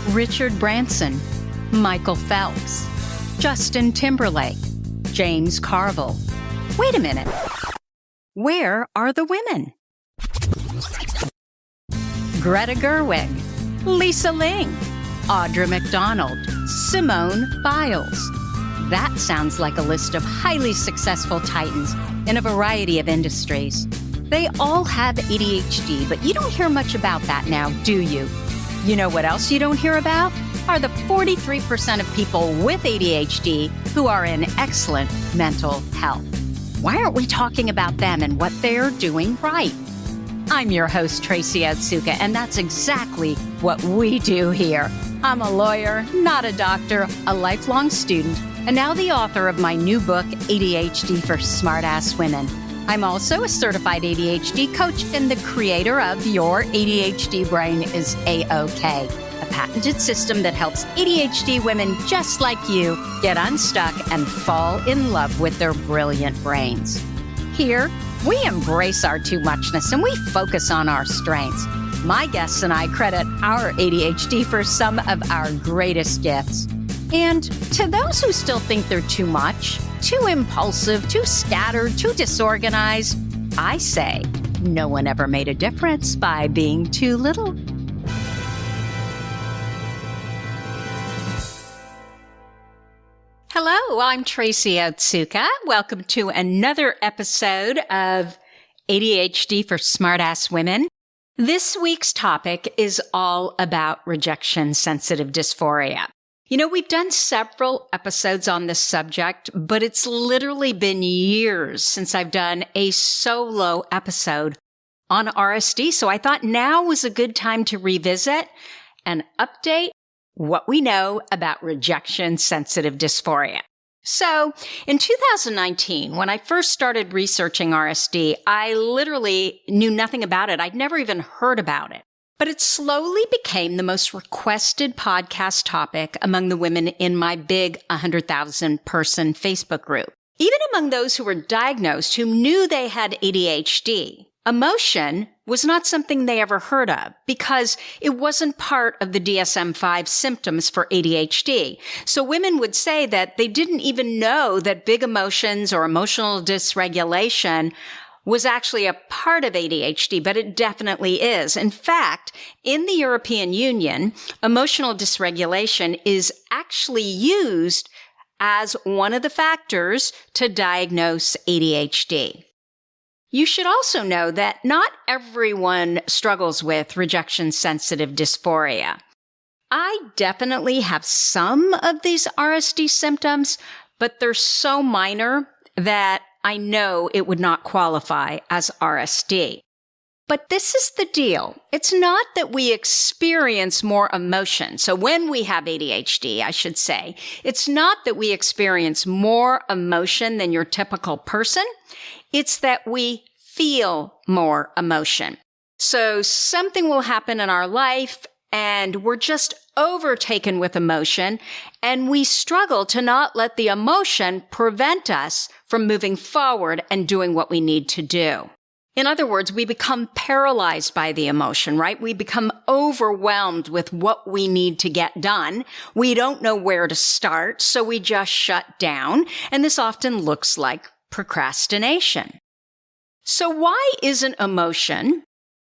Richard Branson, Michael Phelps, Justin Timberlake, James Carville. Wait a minute. Where are the women? Greta Gerwig, Lisa Ling, Audra McDonald, Simone Biles. That sounds like a list of highly successful titans in a variety of industries. They all have ADHD, but you don't hear much about that now, do you? You know what else you don't hear about? Are the 43% of people with ADHD who are in excellent mental health. Why aren't we talking about them and what they're doing right? I'm your host, Tracy Otsuka, and that's exactly what we do here. I'm a lawyer, not a doctor, a lifelong student, and now the author of my new book, ADHD for Smartass Women. I'm also a certified ADHD coach and the creator of Your ADHD Brain is A-OK, a patented system that helps ADHD women just like you get unstuck and fall in love with their brilliant brains. Here, we embrace our too muchness and we focus on our strengths. My guests and I credit our ADHD for some of our greatest gifts. And to those who still think they're too much, too impulsive, too scattered, too disorganized, I say, no one ever made a difference by being too little. Hello, I'm Tracy Otsuka. Welcome to another episode of ADHD for Smartass Women. This week's topic is all about rejection sensitive dysphoria. You know, we've done several episodes on this subject, but it's literally been years since I've done a solo episode on RSD. So I thought now was a good time to revisit and update what we know about rejection sensitive dysphoria. So in 2019, when I first started researching RSD, I literally knew nothing about it. I'd never even heard about it. But it slowly became the most requested podcast topic among the women in my big 100,000 person Facebook group. Even among those who were diagnosed who knew they had ADHD, emotion was not something they ever heard of because it wasn't part of the DSM-5 symptoms for ADHD. So women would say that they didn't even know that big emotions or emotional dysregulation was actually a part of ADHD, but it definitely is. In fact, in the European Union, emotional dysregulation is actually used as one of the factors to diagnose ADHD. You should also know that not everyone struggles with rejection-sensitive dysphoria. I definitely have some of these RSD symptoms, but they're so minor that I know it would not qualify as RSD. But this is the deal. It's not that we experience more emotion. So when we have ADHD, I should say, it's not that we experience more emotion than your typical person. It's that we feel more emotion. So something will happen in our life and we're just overtaken with emotion, and we struggle to not let the emotion prevent us from moving forward and doing what we need to do. In other words, we become paralyzed by the emotion, right? We become overwhelmed with what we need to get done. We don't know where to start, so we just shut down, and this often looks like procrastination. So why isn't emotion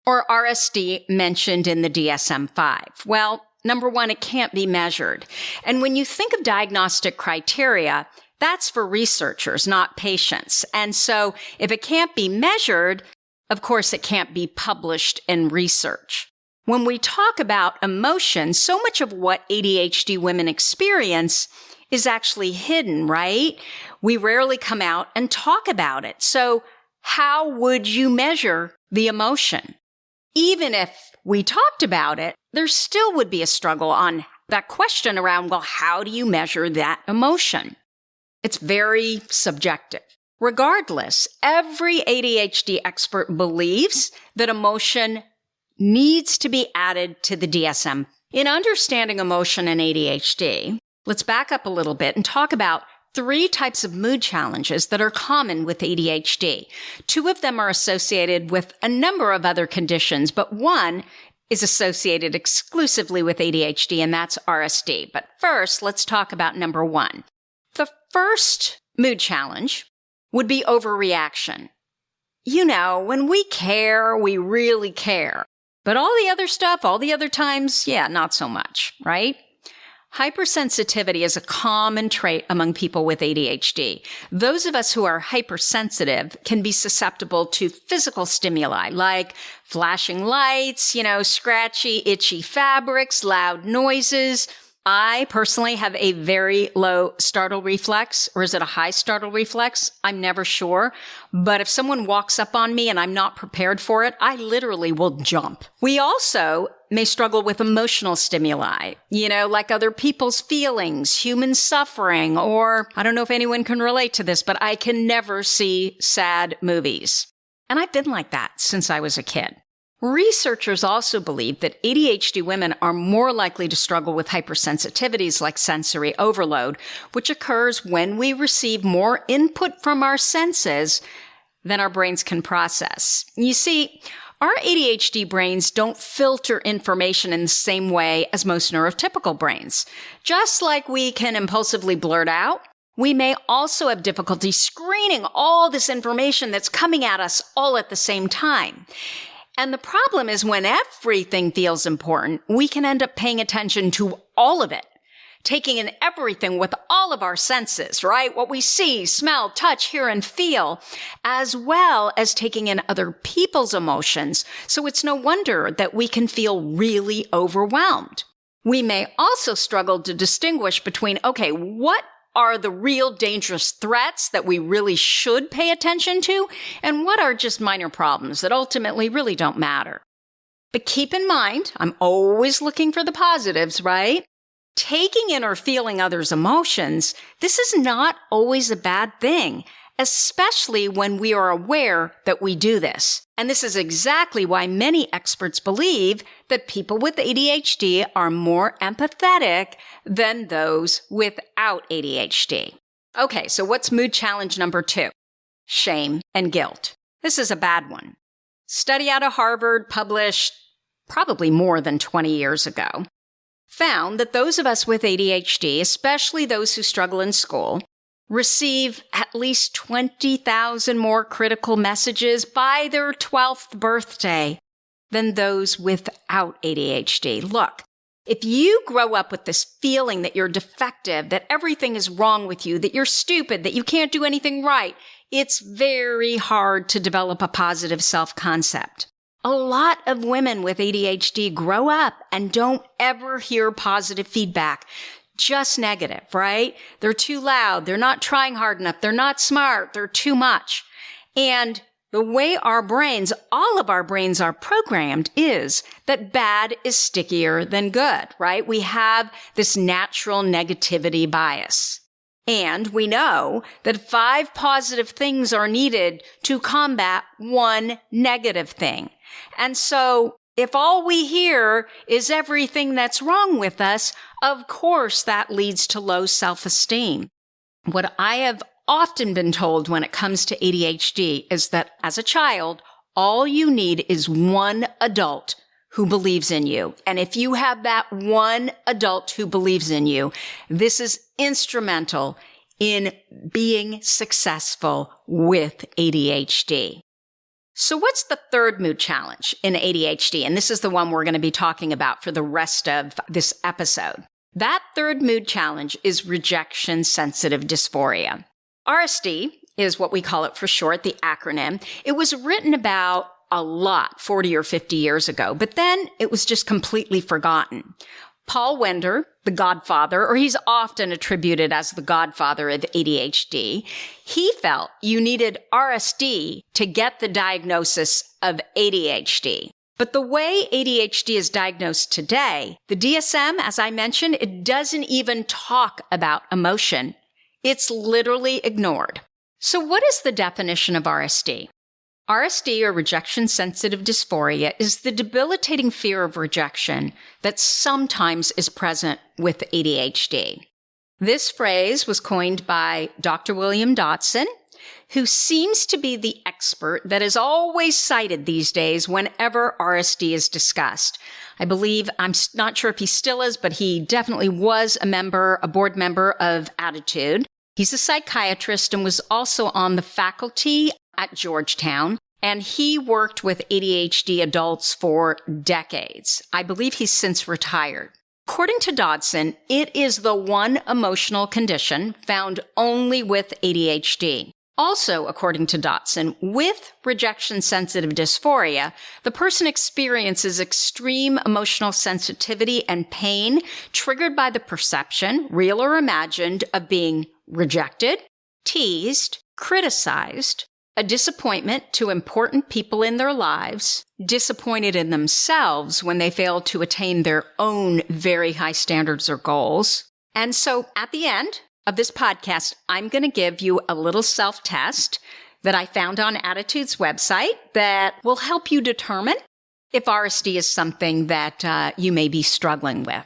or RSD mentioned in the DSM-5? Well, number one, it can't be measured. And when you think of diagnostic criteria, that's for researchers, not patients. And so if it can't be measured, of course, it can't be published in research. When we talk about emotion, so much of what ADHD women experience is actually hidden, right? We rarely come out and talk about it. So how would you measure the emotion? Even if we talked about it, there still would be a struggle on that question around, well, how do you measure that emotion? It's very subjective. Regardless, every ADHD expert believes that emotion needs to be added to the DSM. In understanding emotion and ADHD, let's back up a little bit and talk about 3 types of mood challenges that are common with ADHD. 2 of them are associated with a number of other conditions, but one is associated exclusively with ADHD, and that's RSD. But first, let's talk about number 1. The first mood challenge would be overreaction. You know, when we care, we really care. But all the other stuff, all the other times, not so much, right? Hypersensitivity is a common trait among people with ADHD. Those of us who are hypersensitive can be susceptible to physical stimuli like flashing lights, scratchy, itchy fabrics, loud noises. I personally have a very low startle reflex, or is it a high startle reflex? I'm never sure. But if someone walks up on me and I'm not prepared for it, I literally will jump. We also may struggle with emotional stimuli, like other people's feelings, human suffering, or I don't know if anyone can relate to this, but I can never see sad movies. And I've been like that since I was a kid. Researchers also believe that ADHD women are more likely to struggle with hypersensitivities like sensory overload, which occurs when we receive more input from our senses than our brains can process. You see, our ADHD brains don't filter information in the same way as most neurotypical brains. Just like we can impulsively blurt out, we may also have difficulty screening all this information that's coming at us all at the same time. And the problem is when everything feels important, we can end up paying attention to all of it, taking in everything with all of our senses, right? What we see, smell, touch, hear, and feel, as well as taking in other people's emotions. So it's no wonder that we can feel really overwhelmed. We may also struggle to distinguish between, what are the real dangerous threats that we really should pay attention to, and what are just minor problems that ultimately really don't matter. But keep in mind, I'm always looking for the positives, right? Taking in or feeling others' emotions, this is not always a bad thing, especially when we are aware that we do this. And this is exactly why many experts believe that people with ADHD are more empathetic than those without ADHD. Okay, so what's mood challenge number 2? Shame and guilt. This is a bad one. Study out of Harvard, published probably more than 20 years ago, found that those of us with ADHD, especially those who struggle in school, receive at least 20,000 more critical messages by their 12th birthday than those without ADHD. Look, if you grow up with this feeling that you're defective, that everything is wrong with you, that you're stupid, that you can't do anything right, it's very hard to develop a positive self-concept. A lot of women with ADHD grow up and don't ever hear positive feedback. Just negative, right? They're too loud. They're not trying hard enough. They're not smart. They're too much. And the way our brains, all of our brains are programmed is that bad is stickier than good, right? We have this natural negativity bias. And we know that 5 positive things are needed to combat 1 negative thing. And so if all we hear is everything that's wrong with us, of course that leads to low self-esteem. What I have often been told when it comes to ADHD is that as a child, all you need is one adult who believes in you. And if you have that one adult who believes in you, this is instrumental in being successful with ADHD. So what's the third mood challenge in ADHD? And this is the one we're going to be talking about for the rest of this episode. That third mood challenge is rejection sensitive dysphoria. RSD is what we call it for short, the acronym. It was written about a lot 40 or 50 years ago, but then it was just completely forgotten. Paul Wender, the godfather, or he's often attributed as the godfather of ADHD, he felt you needed RSD to get the diagnosis of ADHD. But the way ADHD is diagnosed today, the DSM, as I mentioned, it doesn't even talk about emotion. It's literally ignored. So what is the definition of RSD? RSD, or rejection sensitive dysphoria, is the debilitating fear of rejection that sometimes is present with ADHD. This phrase was coined by Dr. William Dodson, who seems to be the expert that is always cited these days whenever RSD is discussed. I believe, I'm not sure if he still is, but he definitely was a board member of Attitude. He's a psychiatrist and was also on the faculty at Georgetown, and he worked with ADHD adults for decades. I believe he's since retired. According to Dodson, it is the one emotional condition found only with ADHD. Also, according to Dodson, with rejection sensitive dysphoria, the person experiences extreme emotional sensitivity and pain triggered by the perception, real or imagined, of being rejected, teased, criticized, a disappointment to important people in their lives, disappointed in themselves when they fail to attain their own very high standards or goals. And so at the end of this podcast, I'm going to give you a little self-test that I found on Attitude's website that will help you determine if RSD is something that you may be struggling with.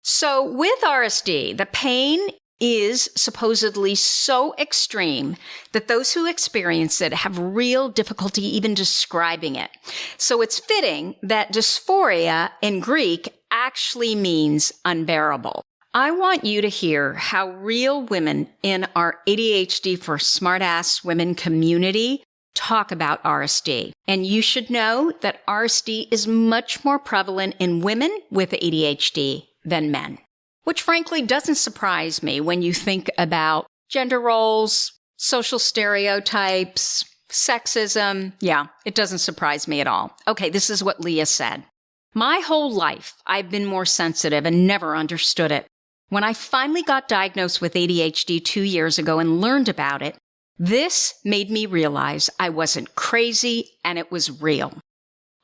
So with RSD, the pain is supposedly so extreme that those who experience it have real difficulty even describing it. So it's fitting that dysphoria in Greek actually means unbearable. I want you to hear how real women in our ADHD for Smartass Women community talk about RSD. And you should know that RSD is much more prevalent in women with ADHD than men, which frankly doesn't surprise me when you think about gender roles, social stereotypes, sexism. Yeah, it doesn't surprise me at all. Okay, this is what Leah said. My whole life, I've been more sensitive and never understood it. When I finally got diagnosed with ADHD 2 years ago and learned about it, this made me realize I wasn't crazy and it was real.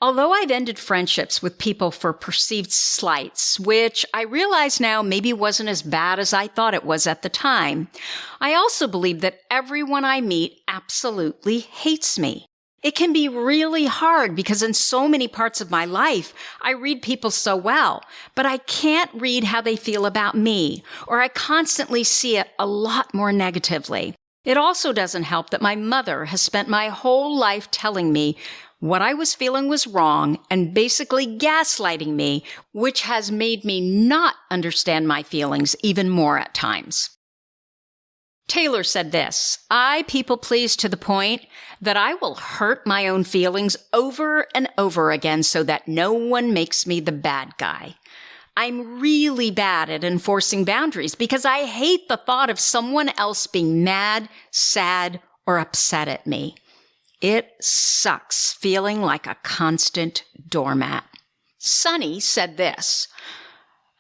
Although I've ended friendships with people for perceived slights, which I realize now maybe wasn't as bad as I thought it was at the time, I also believe that everyone I meet absolutely hates me. It can be really hard because in so many parts of my life, I read people so well, but I can't read how they feel about me, or I constantly see it a lot more negatively. It also doesn't help that my mother has spent my whole life telling me what I was feeling was wrong and basically gaslighting me, which has made me not understand my feelings even more at times. Taylor said this, I people please to the point that I will hurt my own feelings over and over again so that no one makes me the bad guy. I'm really bad at enforcing boundaries because I hate the thought of someone else being mad, sad, or upset at me. It sucks feeling like a constant doormat. Sunny said this,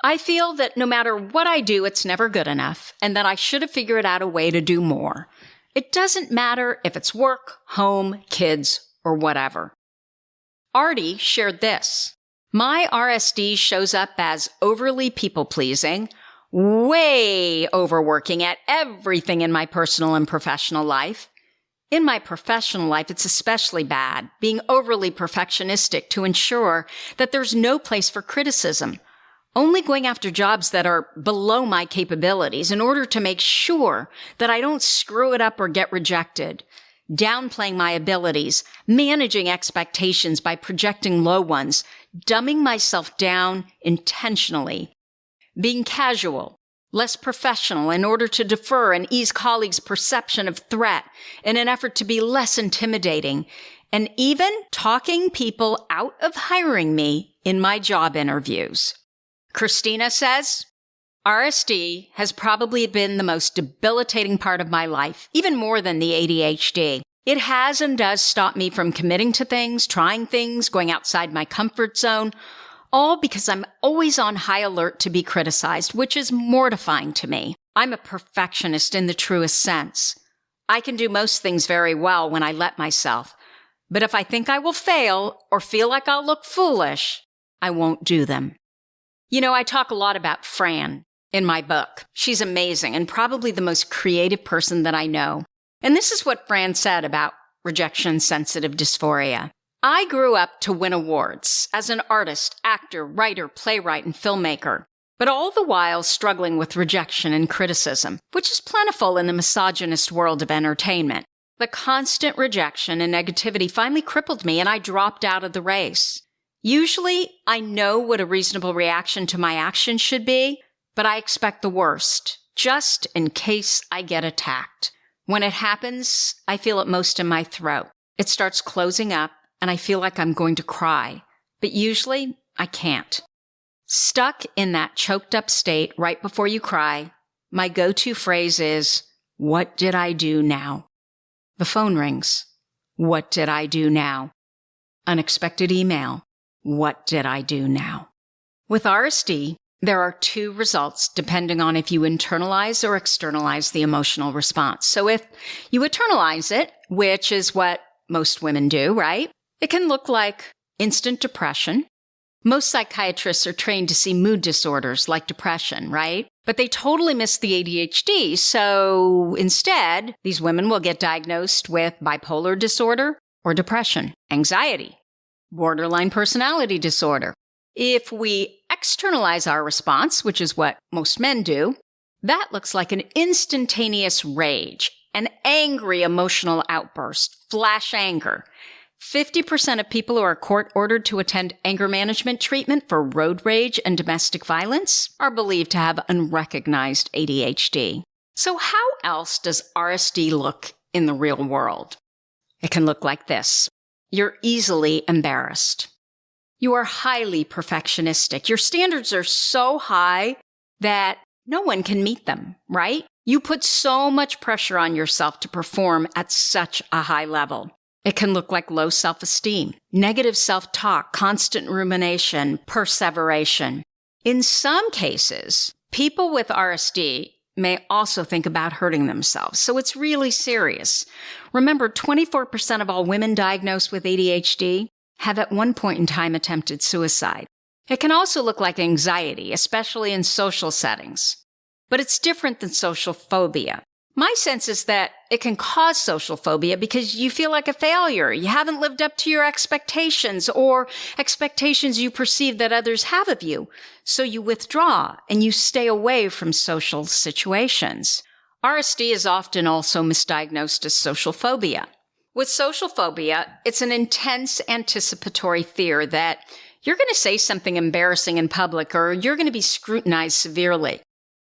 I feel that no matter what I do, it's never good enough, and that I should have figured out a way to do more. It doesn't matter if it's work, home, kids, or whatever. Artie shared this. My RSD shows up as overly people-pleasing, way overworking at everything in my personal and professional life. In my professional life, it's especially bad, being overly perfectionistic to ensure that there's no place for criticism. Only going after jobs that are below my capabilities in order to make sure that I don't screw it up or get rejected. Downplaying my abilities, managing expectations by projecting low ones, dumbing myself down intentionally. Being casual, less professional in order to defer and ease colleagues' perception of threat in an effort to be less intimidating, and even talking people out of hiring me in my job interviews. Christina says, RSD has probably been the most debilitating part of my life, even more than the ADHD. It has and does stop me from committing to things, trying things, going outside my comfort zone, all because I'm always on high alert to be criticized, which is mortifying to me. I'm a perfectionist in the truest sense. I can do most things very well when I let myself, but if I think I will fail or feel like I'll look foolish, I won't do them. You know, I talk a lot about Fran in my book. She's amazing and probably the most creative person that I know. And this is what Fran said about rejection sensitive dysphoria. I grew up to win awards as an artist, actor, writer, playwright, and filmmaker, but all the while struggling with rejection and criticism, which is plentiful in the misogynist world of entertainment. The constant rejection and negativity finally crippled me, and I dropped out of the race. Usually, I know what a reasonable reaction to my action should be, but I expect the worst, just in case I get attacked. When it happens, I feel it most in my throat. It starts closing up, and I feel like I'm going to cry, but usually I can't. Stuck in that choked up state right before you cry, my go-to phrase is, "What did I do now?" The phone rings. What did I do now? Unexpected email. What did I do now? With RSD, there are two results depending on if you internalize or externalize the emotional response. So if you internalize it, which is what most women do, right? It can look like instant depression. Most psychiatrists are trained to see mood disorders like depression, right? But they totally miss the ADHD. So instead, these women will get diagnosed with bipolar disorder or depression, anxiety, borderline personality disorder. If we externalize our response, which is what most men do, that looks like an instantaneous rage, an angry emotional outburst, flash anger. 50% of people who are court-ordered to attend anger management treatment for road rage and domestic violence are believed to have unrecognized ADHD. So how else does RSD look in the real world? It can look like this. You're easily embarrassed. You are highly perfectionistic. Your standards are so high that no one can meet them, right? You put so much pressure on yourself to perform at such a high level. It can look like low self-esteem, negative self-talk, constant rumination, perseveration. In some cases, people with RSD may also think about hurting themselves, so it's really serious. Remember, 24% of all women diagnosed with ADHD have at one point in time attempted suicide. It can also look like anxiety, especially in social settings. But it's different than social phobia. My sense is that it can cause social phobia because you feel like a failure. You haven't lived up to your expectations or expectations you perceive that others have of you. So you withdraw and you stay away from social situations. RSD is often also misdiagnosed as social phobia. With social phobia, it's an intense anticipatory fear that you're going to say something embarrassing in public or you're going to be scrutinized severely.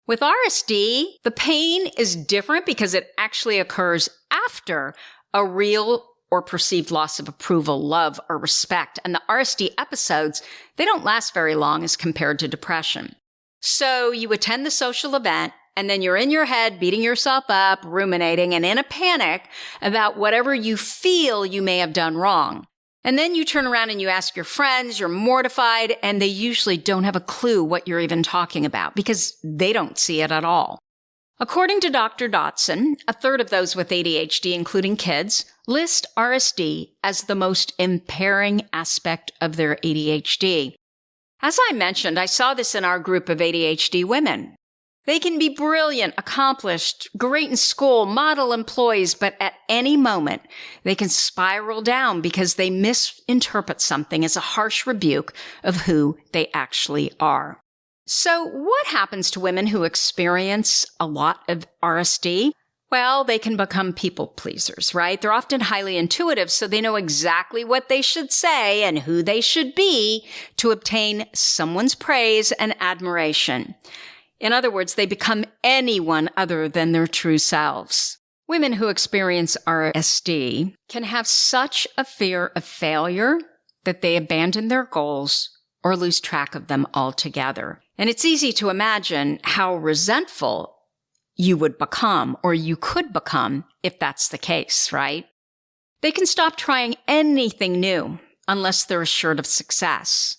With RSD, the pain is different because it actually occurs after a real or perceived loss of approval, love, or respect. And the RSD episodes, they don't last very long as compared to depression. So you attend the social event, and then you're in your head beating yourself up, ruminating, and in a panic about whatever you feel you may have done wrong. And then you turn around and you ask your friends, you're mortified, and they usually don't have a clue what you're even talking about because they don't see it at all. According to Dr. Dotson, a third of those with ADHD, including kids, list RSD as the most impairing aspect of their ADHD. As I mentioned, I saw this in our group of ADHD women. They can be brilliant, accomplished, great in school, model employees, but at any moment, they can spiral down because they misinterpret something as a harsh rebuke of who they actually are. So what happens to women who experience a lot of RSD? Well, they can become people pleasers, right? They're often highly intuitive, so they know exactly what they should say and who they should be to obtain someone's praise and admiration. In other words, they become anyone other than their true selves. Women who experience RSD can have such a fear of failure that they abandon their goals or lose track of them altogether. And it's easy to imagine how resentful you would become or you could become if that's the case, right? They can stop trying anything new unless they're assured of success.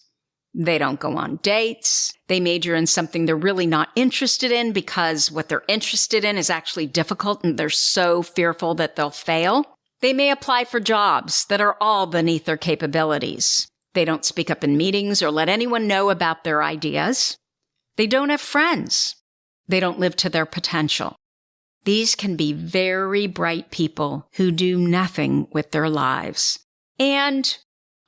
They don't go on dates. They major in something they're really not interested in because what they're interested in is actually difficult and they're so fearful that they'll fail. They may apply for jobs that are all beneath their capabilities. They don't speak up in meetings or let anyone know about their ideas. They don't have friends. They don't live to their potential. These can be very bright people who do nothing with their lives. And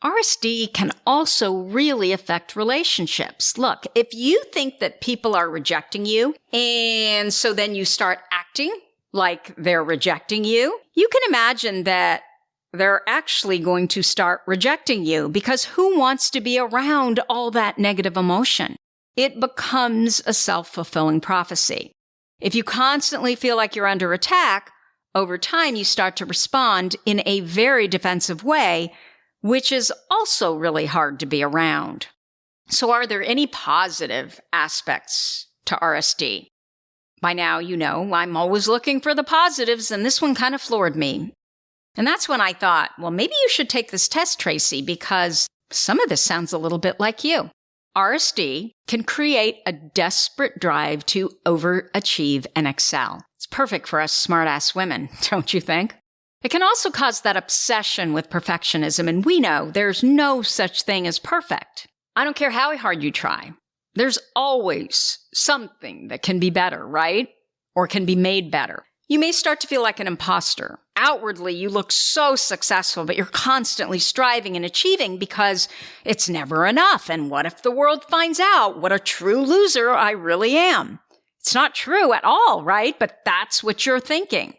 RSD can also really affect relationships. Look, if you think that people are rejecting you, and so then you start acting like they're rejecting you, you can imagine that they're actually going to start rejecting you, because who wants to be around all that negative emotion? It becomes a self-fulfilling prophecy. If you constantly feel like you're under attack, over time you start to respond in a very defensive way, which is also really hard to be around. So are there any positive aspects to RSD? By now, you know, I'm always looking for the positives, and this one kind of floored me. And that's when I thought, well, maybe you should take this test, Tracy, because some of this sounds a little bit like you. RSD can create a desperate drive to overachieve and excel. It's perfect for us smartass women, don't you think? It can also cause that obsession with perfectionism, and we know there's no such thing as perfect. I don't care how hard you try. There's always something that can be better, right? Or can be made better. You may start to feel like an imposter. Outwardly, you look so successful, but you're constantly striving and achieving because it's never enough. And what if the world finds out what a true loser I really am? It's not true at all, right? But that's what you're thinking.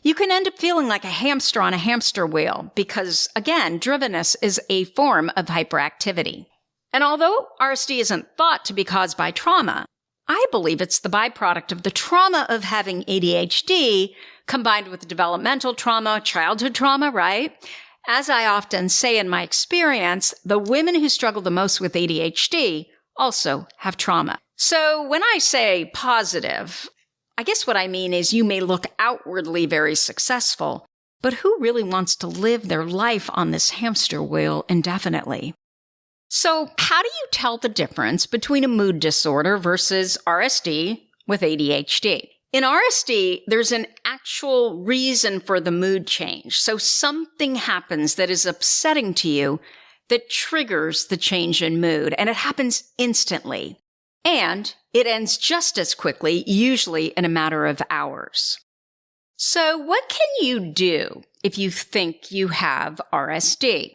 You can end up feeling like a hamster on a hamster wheel because, again, drivenness is a form of hyperactivity. And although RSD isn't thought to be caused by trauma, I believe it's the byproduct of the trauma of having ADHD combined with developmental trauma, childhood trauma, right? As I often say in my experience, the women who struggle the most with ADHD also have trauma. So when I say positive, I guess what I mean is you may look outwardly very successful, but who really wants to live their life on this hamster wheel indefinitely? So how do you tell the difference between a mood disorder versus RSD with ADHD? In RSD, there's an actual reason for the mood change. So something happens that is upsetting to you that triggers the change in mood, and it happens instantly. And it ends just as quickly, usually in a matter of hours. So what can you do if you think you have RSD?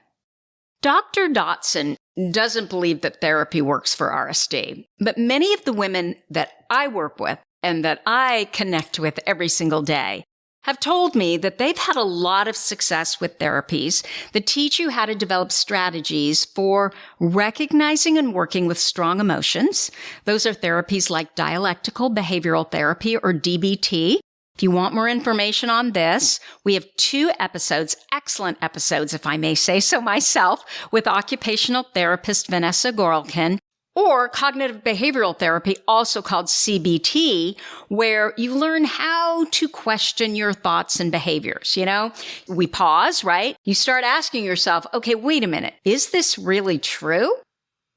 Dr. Dotson doesn't believe that therapy works for RSD, but many of the women that I work with and that I connect with every single day have told me that they've had a lot of success with therapies that teach you how to develop strategies for recognizing and working with strong emotions. Those are therapies like dialectical behavioral therapy, or DBT. If you want more information on this, we have 2 episodes, excellent episodes, if I may say so myself, with occupational therapist Vanessa Gorelkin, or cognitive behavioral therapy, also called CBT, where you learn how to question your thoughts and behaviors. You know, we pause, right? You start asking yourself, okay, wait a minute, is this really true?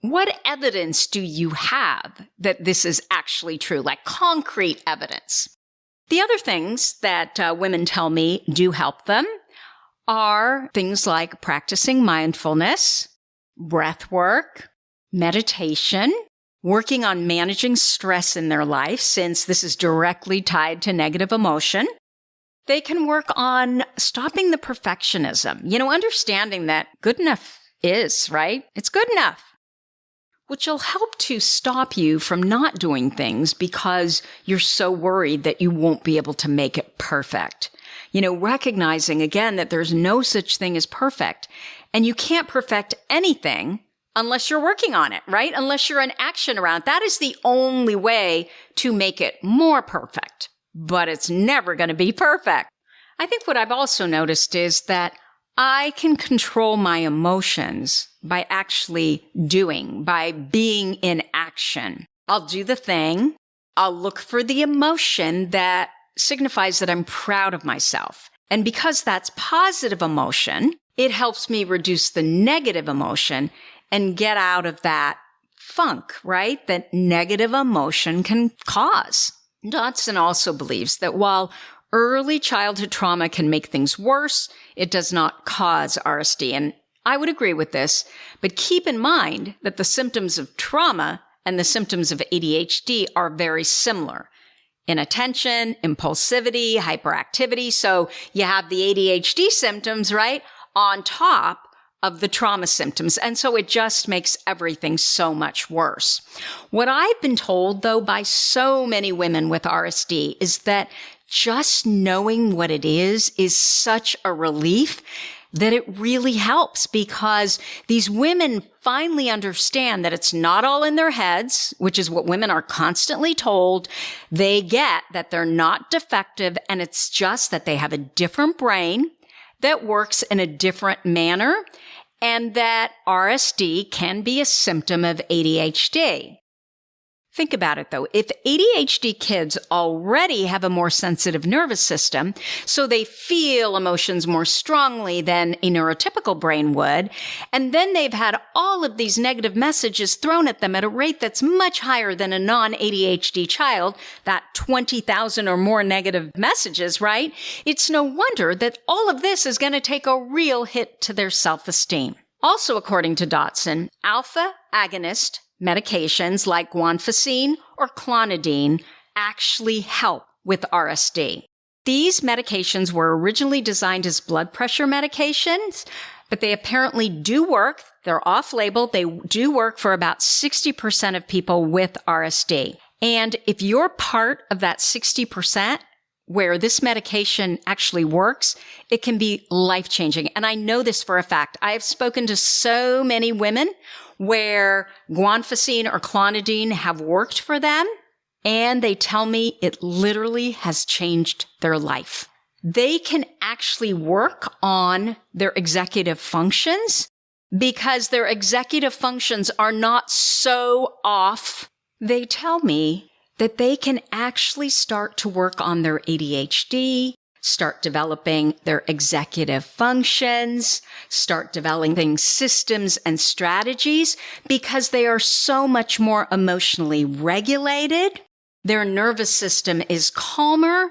What evidence do you have that this is actually true, like concrete evidence? The other things that women tell me do help them are things like practicing mindfulness, breath work, meditation, working on managing stress in their life, since this is directly tied to negative emotion. They can work on stopping the perfectionism, understanding that good enough is, right? It's good enough, which will help to stop you from not doing things because you're so worried that you won't be able to make it perfect. Recognizing again that there's no such thing as perfect, and you can't perfect anything unless you're working on it, right? Unless you're in action around it. That is the only way to make it more perfect, but it's never going to be perfect. I think what I've also noticed is that I can control my emotions by actually doing, by being in action. I'll do the thing. I'll look for the emotion that signifies that I'm proud of myself. And because that's positive emotion, it helps me reduce the negative emotion and get out of that funk, right? That negative emotion can cause. Dotson also believes that while early childhood trauma can make things worse, it does not cause RSD. And I would agree with this, but keep in mind that the symptoms of trauma and the symptoms of ADHD are very similar. Inattention, impulsivity, hyperactivity. So you have the ADHD symptoms, right, on top of the trauma symptoms. And so it just makes everything so much worse. What I've been told, though, by so many women with RSD is that just knowing what it is such a relief that it really helps, because these women finally understand that it's not all in their heads, which is what women are constantly told. They get that they're not defective, and it's just that they have a different brain that works in a different manner, and that RSD can be a symptom of ADHD. Think about it though. If ADHD kids already have a more sensitive nervous system, so they feel emotions more strongly than a neurotypical brain would, and then they've had all of these negative messages thrown at them at a rate that's much higher than a non-ADHD child, that 20,000 or more negative messages, right? It's no wonder that all of this is going to take a real hit to their self-esteem. Also, according to Dotson, alpha agonist medications like guanfacine or clonidine actually help with RSD. These medications were originally designed as blood pressure medications, but they apparently do work. They're off-label. They do work for about 60% of people with RSD. And if you're part of that 60% where this medication actually works, it can be life-changing. And I know this for a fact. I have spoken to so many women where guanfacine or clonidine have worked for them, and they tell me it literally has changed their life. They can actually work on their executive functions because their executive functions are not so off. They tell me that they can actually start to work on their ADHD, start developing their executive functions, start developing systems and strategies because they are so much more emotionally regulated. Their nervous system is calmer,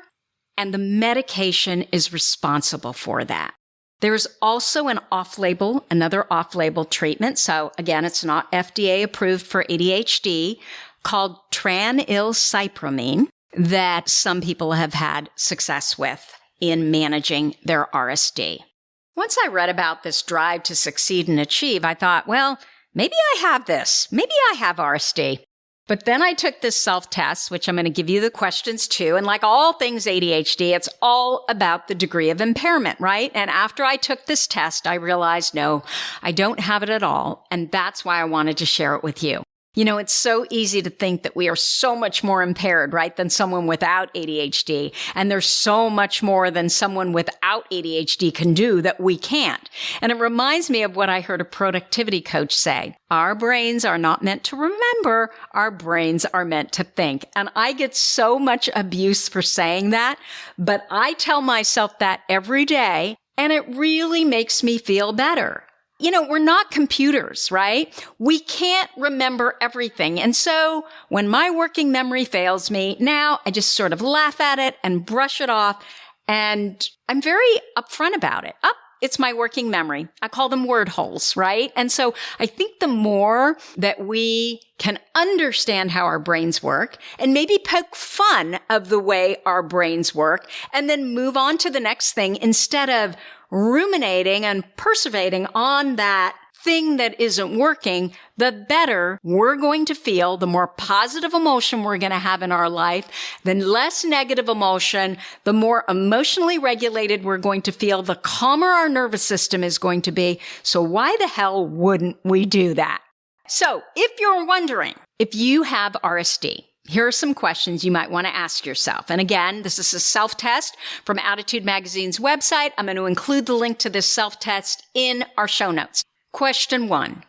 and the medication is responsible for that. There's also another off-label treatment. So again, it's not FDA approved for ADHD, called tranylcypromine, that some people have had success with in managing their RSD. Once I read about this drive to succeed and achieve, I thought, well, maybe I have this. Maybe I have RSD. But then I took this self-test, which I'm going to give you the questions to. And like all things ADHD, it's all about the degree of impairment, right? And after I took this test, I realized, no, I don't have it at all. And that's why I wanted to share it with you. You know, it's so easy to think that we are so much more impaired, right, than someone without ADHD. And there's so much more than someone without ADHD can do that we can't. And it reminds me of what I heard a productivity coach say. Our brains are not meant to remember. Our brains are meant to think. And I get so much abuse for saying that, but I tell myself that every day, and it really makes me feel better. You know, we're not computers, right? We can't remember everything. And so when my working memory fails me, now I just sort of laugh at it and brush it off. And I'm very upfront about it. It's my working memory. I call them word holes, right? And so I think the more that we can understand how our brains work and maybe poke fun of the way our brains work and then move on to the next thing instead of ruminating and perseverating on that thing that isn't working, the better we're going to feel, the more positive emotion we're going to have in our life, the less negative emotion, the more emotionally regulated we're going to feel, the calmer our nervous system is going to be. So why the hell wouldn't we do that? So if you're wondering if you have RSD, here are some questions you might want to ask yourself. And again, this is a self-test from Attitude Magazine's website. I'm going to include the link to this self-test in our show notes. Question 1.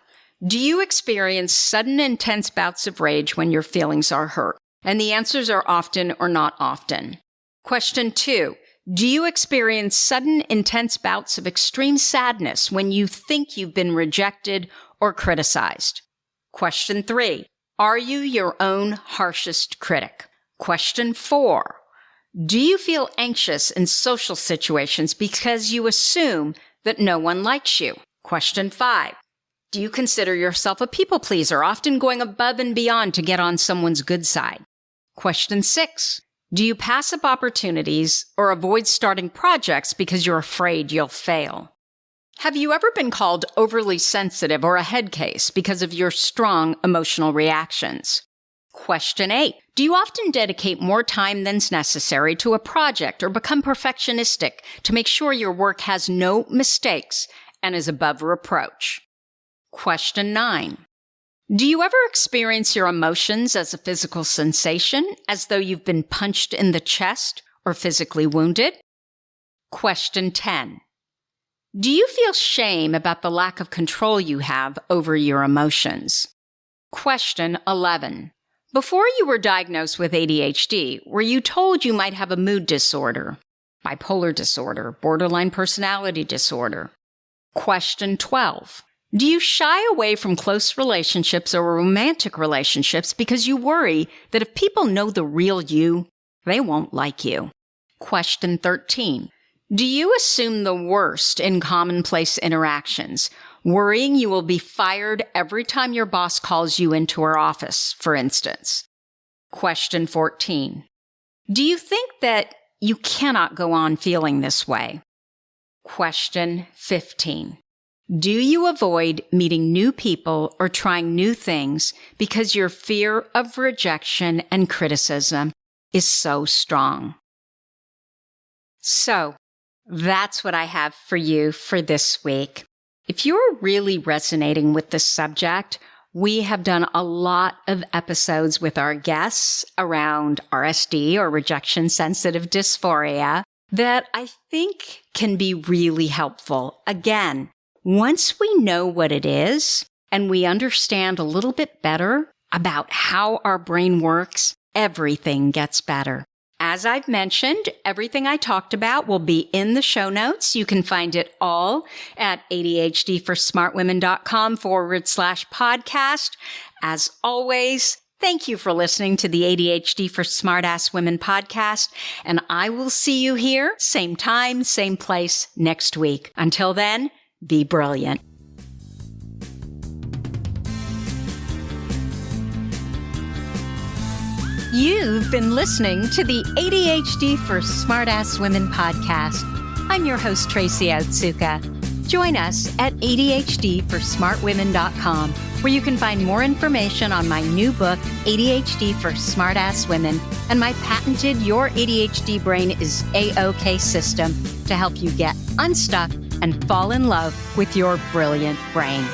Do you experience sudden intense bouts of rage when your feelings are hurt? And the answers are often or not often. Question 2. Do you experience sudden intense bouts of extreme sadness when you think you've been rejected or criticized? Question 3. Are you your own harshest critic? Question 4. Do you feel anxious in social situations because you assume that no one likes you? Question 5. Do you consider yourself a people pleaser, often going above and beyond to get on someone's good side? Question 6. Do you pass up opportunities or avoid starting projects because you're afraid you'll fail? Have you ever been called overly sensitive or a head case because of your strong emotional reactions? Question 8. Do you often dedicate more time than's necessary to a project or become perfectionistic to make sure your work has no mistakes and is above reproach? Question 9. Do you ever experience your emotions as a physical sensation, as though you've been punched in the chest or physically wounded? Question 10. Do you feel shame about the lack of control you have over your emotions? Question 11. Before you were diagnosed with ADHD, were you told you might have a mood disorder, bipolar disorder, borderline personality disorder? Question 12. Do you shy away from close relationships or romantic relationships because you worry that if people know the real you, they won't like you? Question 13. Do you assume the worst in commonplace interactions, worrying you will be fired every time your boss calls you into her office, for instance? Question 14. Do you think that you cannot go on feeling this way? Question 15. Do you avoid meeting new people or trying new things because your fear of rejection and criticism is so strong? So, that's what I have for you for this week. If you're really resonating with this subject, we have done a lot of episodes with our guests around RSD or Rejection Sensitive Dysphoria that I think can be really helpful. Again, once we know what it is and we understand a little bit better about how our brain works, everything gets better. As I've mentioned, everything I talked about will be in the show notes. You can find it all at ADHDforsmartwomen.com/podcast. As always, thank you for listening to the ADHD for Smartass Women podcast, and I will see you here, same time, same place next week. Until then, be brilliant. You've been listening to the ADHD for Smartass Women podcast. I'm your host, Tracy Otsuka. Join us at ADHDforsmartwomen.com, where you can find more information on my new book, ADHD for Smartass Women, and my patented Your ADHD Brain is A-OK system to help you get unstuck and fall in love with your brilliant brain.